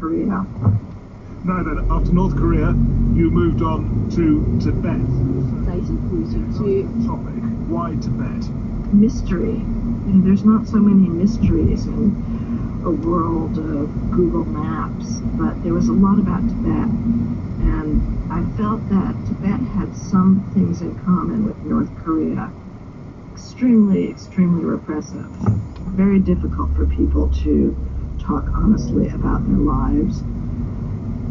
Korea. Now then, after North Korea, you moved on to Tibet. Topic. Why Tibet? Mystery. You know, there's not so many mysteries in a world of Google Maps, but there was a lot about Tibet, and I felt that Tibet had some things in common with North Korea. Extremely repressive. Very difficult for people to talk honestly about their lives.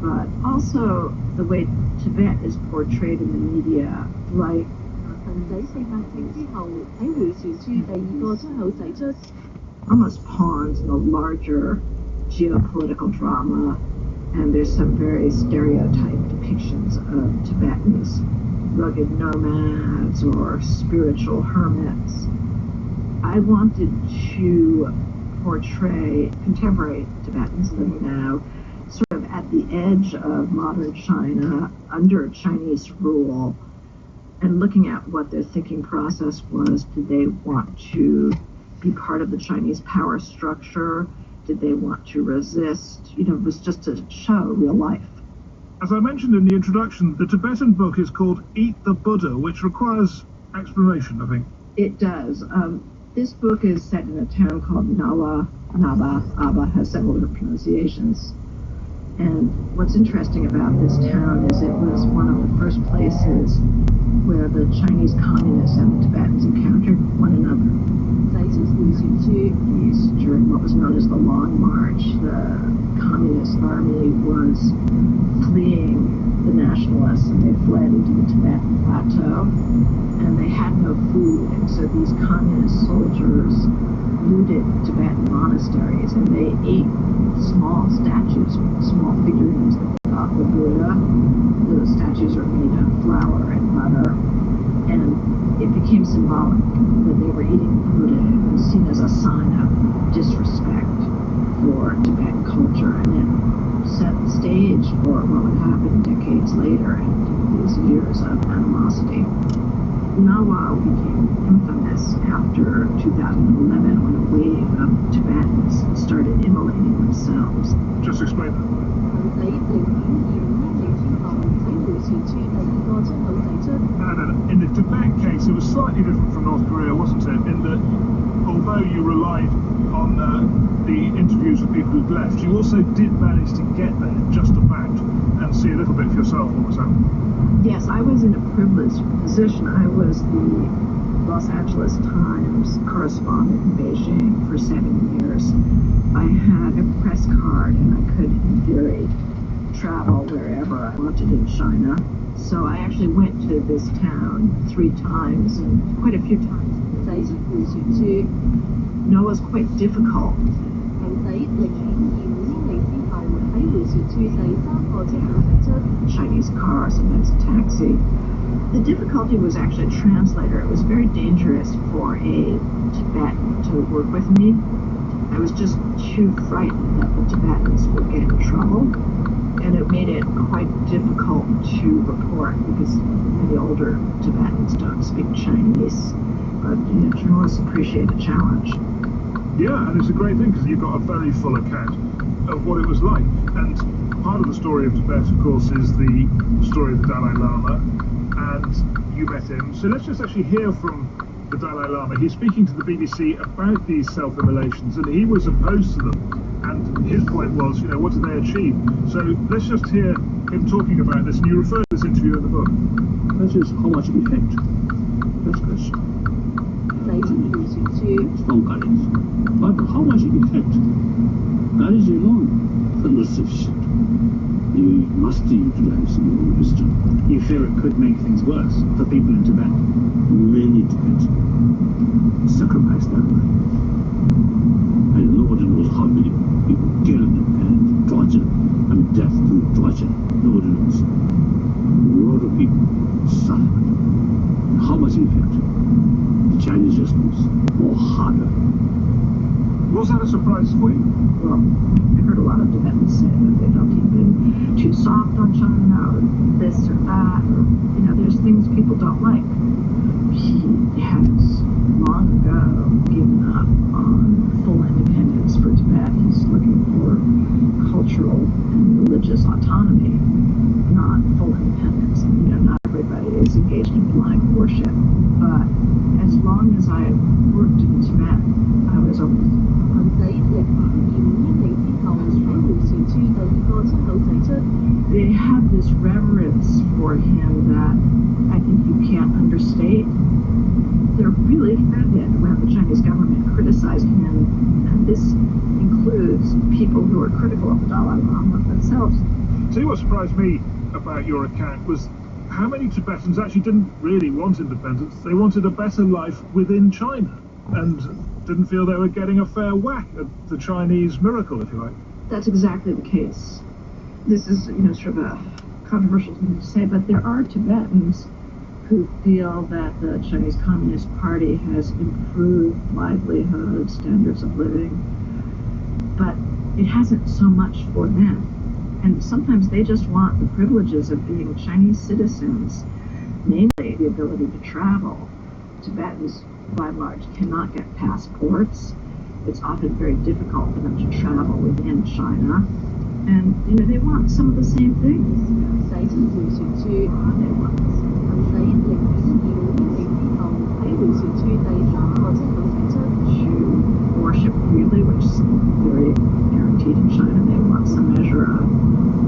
But also the way Tibet is portrayed in the media, like almost pawns in a larger geopolitical drama, and there's some very stereotyped depictions of Tibetans, rugged nomads or spiritual hermits. I wanted to portray contemporary Tibetans living now sort of at the edge of modern China, under Chinese rule, and looking at what their thinking process was. Did they want to be part of the Chinese power structure? Did they want to resist? You know, it was just to show real life. As I mentioned in the introduction, the Tibetan book is called Eat the Buddha, which requires explanation, I think. It does. This book is set in a town called Nawa. Aba has several different pronunciations. And what's interesting about this town is it was one of the first places where the Chinese communists and the Tibetans encountered one another. During what was known as the Long March, the communist army was fleeing the nationalists, and they fled into the Tibetan plateau, and they had no food, and so these communist soldiers looted Tibetan monasteries, and they ate small statues, small figurines that they thought were Buddha. The statues are made of flour and butter, and it became symbolic that they were eating Buddha. It was seen as a sign of disrespect for Tibetan culture, and it set the stage for what would happen decades later after these years of animosity. Nawa became infamous after 2011 when a wave of Tibetans started immolating themselves. Just explain that. And in the Tibet case, it was slightly different from North Korea, wasn't it? In that, although you relied on the interviews with people who'd left, you also did manage to get there just about and see a little bit for yourself what was happening. Yes, I was in a privileged position. I was the Los Angeles Times correspondent in Beijing for 7 years. I had a press card, and I could, in theory, travel wherever I wanted in China. So I actually went to this town 3 times, and quite a few times. No, it was quite difficult. Chinese car, sometimes a taxi. The difficulty was actually a translator. It was very dangerous for a Tibetan to work with me. I was just too frightened that the Tibetans would get in trouble, and it made it quite difficult to report because many older Tibetans don't speak Chinese. But journalists appreciate the challenge. Yeah, and it's a great thing because you've got a very full account of what it was like. And part of the story of Tibet, of course, is the story of the Dalai Lama, and you met him. So let's just actually hear from the Dalai Lama. He's speaking to the BBC about these self-immolations, and he was opposed to them. And his point was, what did they achieve? So let's just hear him talking about this, and you refer to this interview in the book. That is how much effect. First question. Strong courage. But how much effect? Courage alone is not sufficient. You must utilize your wisdom. You fear it could make things worse for people in Tibet? Many Tibetans sacrifice their life. And nobody knows how many people killed and tortured and death through torture. Nobody knows. A lot of people suffer. How much effect? The Chinese response more harder. Was that a surprise for you? Well, I heard a lot of Tibetans say that they felt he'd been too soft on China, or this or that, or, there's things people don't like. He has long ago given up on full independence for Tibet. He's looking for cultural autonomy, not full independence. Not everybody is engaged in blind worship, but as long as I worked in Tibet, I was almost. They have this reverence for him that I think you can't understate. They're really offended when the Chinese government criticized him, and this includes people who are critical of the Dalai Lama themselves. See, what surprised me about your account was how many Tibetans actually didn't really want independence. They wanted a better life within China and didn't feel they were getting a fair whack at the Chinese miracle, if you like. That's exactly the case. This is, sort of a controversial thing to say, but there are Tibetans who feel that the Chinese Communist Party has improved livelihood, standards of living, but it hasn't so much for them. And sometimes they just want the privileges of being Chinese citizens, namely the ability to travel. Tibetans, by and large, cannot get passports. It's often very difficult for them to travel within China. And, they want some of the same things. To worship freely, which is very guaranteed in China. They want some measure of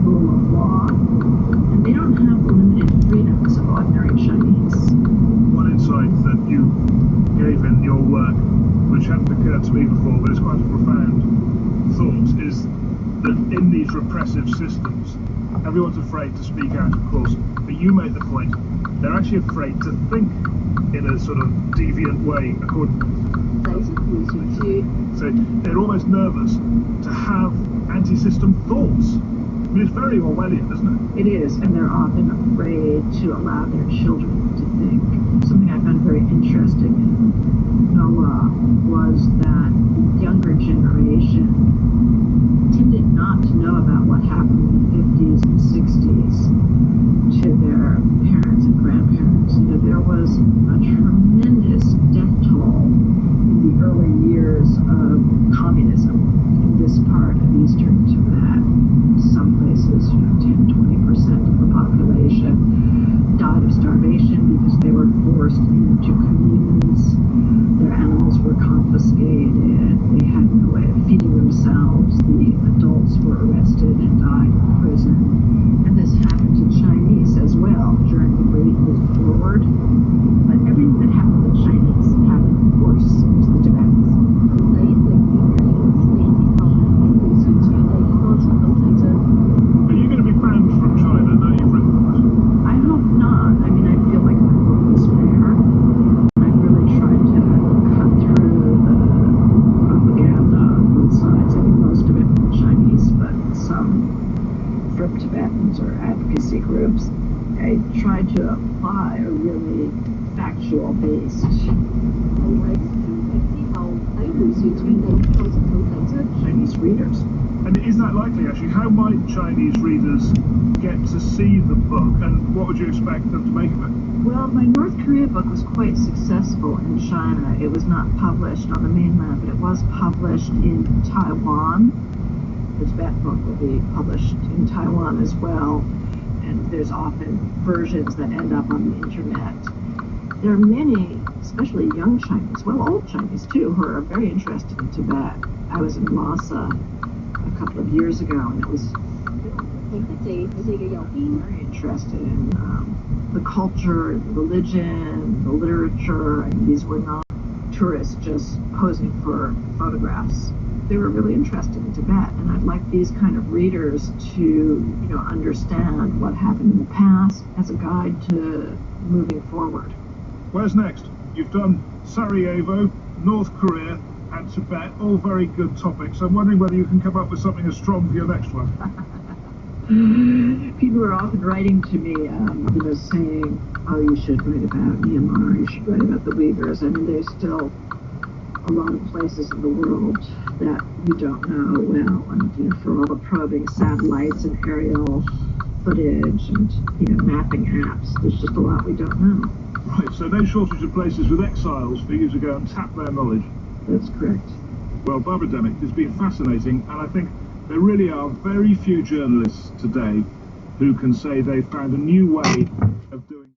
rule of law. And they don't have the limited freedoms of ordinary Chinese. One insight that you gave in your work, which hadn't occurred to me before, but it's quite a profound thought, is that in these repressive systems, everyone's afraid to speak out, of course, but you made the point, they're actually afraid to think in a sort of deviant way, according to so they're almost nervous to have anti-system thoughts. I mean, it's very Orwellian, isn't it? It is, and they're often afraid to allow their children to think. Something I found very interesting in Noah was that the younger generation tended not to know about what happened in the 50s and 60s to their parents and grandparents. There was a tremendous death toll in the early years of communism in this part of eastern Tibet. Some places, 10-20% of the population died of starvation because they were forced into communes. Their animals were confiscated. They had no way of feeding themselves. The adults were arrested and died in prison. And this happened to Chinese as well during the Great Move Forward. But everything that happened to the Chinese happened worse to the Tibetans. Are you going to be banned from China now you've written this? I hope not. I mean, I feel like my book was fair. I really tried to cut through the propaganda on both sides. I think most of it from the Chinese, but some from Tibetans or advocacy groups. I tried to apply a really factual based Chinese readers. And is that likely, actually? How might Chinese readers get to see the book, and what would you expect them to make of it? Well, my North Korea book was quite successful in China. It was not published on the mainland, but it was published in Taiwan. The Tibet book will be published in Taiwan as well, and there's often versions that end up on the internet. There are many, especially young Chinese, well, old Chinese too, who are very interested in Tibet. I was in Lhasa a couple of years ago, and it was very interested in the culture, the religion, the literature. I mean, these were not tourists just posing for photographs. They were really interested in Tibet, and I'd like these kind of readers to, understand what happened in the past as a guide to moving forward. Where's next? You've done Sarajevo, North Korea, and Tibet, all very good topics. I'm wondering whether you can come up with something as strong for your next one. People are often writing to me, saying, oh, you should write about Myanmar, you should write about the Uyghurs. I mean, there's still a lot of places in the world that we don't know well, and for all the probing satellites and aerial footage and mapping apps, there's just a lot we don't know. Right, so no shortage of places with exiles for you to go and tap their knowledge. That's correct. Well, Barbara Demick, it's been fascinating, and I think There really are very few journalists today who can say they found a new way of doing